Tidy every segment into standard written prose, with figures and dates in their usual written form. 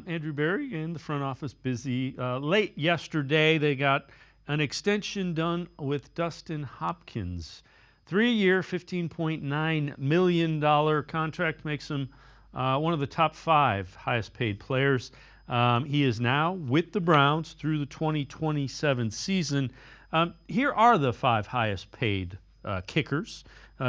Andrew Berry in the front office, busy. Late yesterday, they got an extension done with Dustin Hopkins. 3-year, $15.9 million contract makes him one of the top 5 highest paid players. He is now with the Browns through the 2027 season. Here are the 5 highest paid kickers.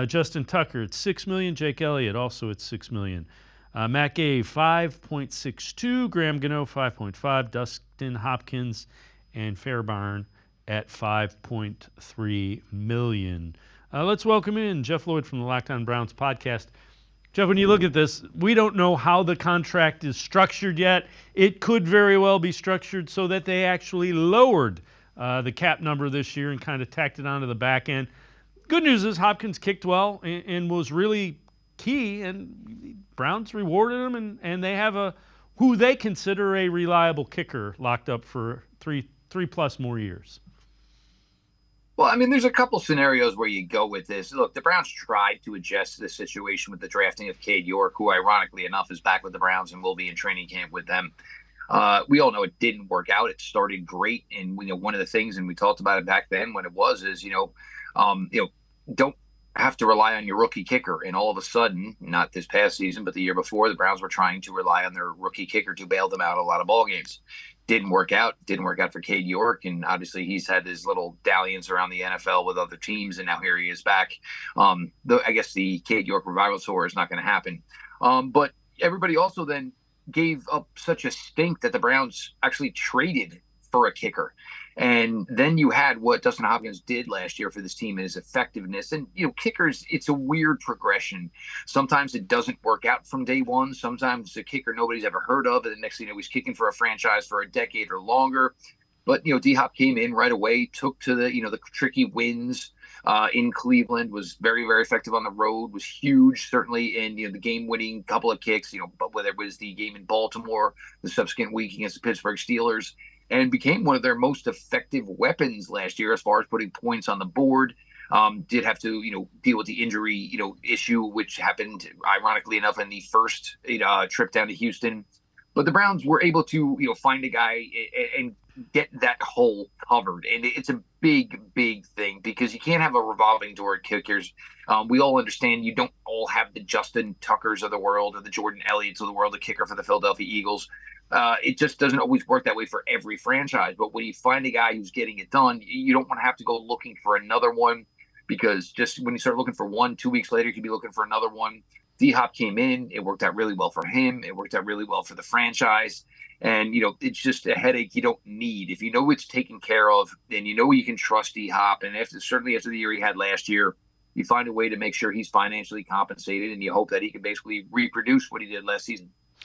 Justin Tucker at $6 million. Jake Elliott also at $6 million. Matt Gay, 5.62. Graham Gano, 5.5. Dustin Hopkins and Fairbairn at $5.3 million. Let's welcome in Jeff Lloyd from the Locked On Browns podcast. Jeff, when you look at this, we don't know how the contract is structured yet. It could very well be structured so that they actually lowered the cap number this year and kind of tacked it onto the back end. Good news is Hopkins kicked well and was really key, and Browns rewarded him, and they have who they consider a reliable kicker locked up for three plus more years. Well, I mean, there's a couple scenarios where you go with this. Look, the Browns tried to adjust the situation with the drafting of Cade York, who ironically enough is back with the Browns and will be in training camp with them. We all know it didn't work out. It started great, and one of the things, and we talked about it back then when it was, is don't have to rely on your rookie kicker. And all of a sudden, not this past season, but the year before, the Browns were trying to rely on their rookie kicker to bail them out a lot of ball games. Didn't work out for Cade York, and obviously he's had his little dalliance around the NFL with other teams, and now here he is back. I guess the Cade York revival tour is not going to happen. But everybody also then gave up such a stink that the Browns actually traded for a kicker. And then you had what Dustin Hopkins did last year for this team and his effectiveness. And, kickers, it's a weird progression. Sometimes it doesn't work out from day one. Sometimes a kicker nobody's ever heard of, and the next thing you know, he's kicking for a franchise for a decade or longer. But, D-Hop came in right away, took to the tricky wins in Cleveland, was very, very effective on the road, was huge, certainly in, the game-winning couple of kicks, but whether it was the game in Baltimore, the subsequent week against the Pittsburgh Steelers, and became one of their most effective weapons last year as far as putting points on the board. Did have to, deal with the injury, issue, which happened, ironically enough, in the first trip down to Houston. But the Browns were able to, find a guy and get that hole covered. And it's a big, big thing because you can't have a revolving door at kickers. We all understand you don't all have the Justin Tuckers of the world or the Jordan Elliott's of the world, the kicker for the Philadelphia Eagles. It just doesn't always work that way for every franchise. But when you find a guy who's getting it done, you don't want to have to go looking for another one, because just when you start looking for one, 2 weeks later, you could be looking for another one. D-Hop came in. It worked out really well for him. It worked out really well for the franchise. And, it's just a headache you don't need. If you know it's taken care of, then you can trust D-Hop. And certainly after the year he had last year, you find a way to make sure he's financially compensated, and you hope that he can basically reproduce what he did last season.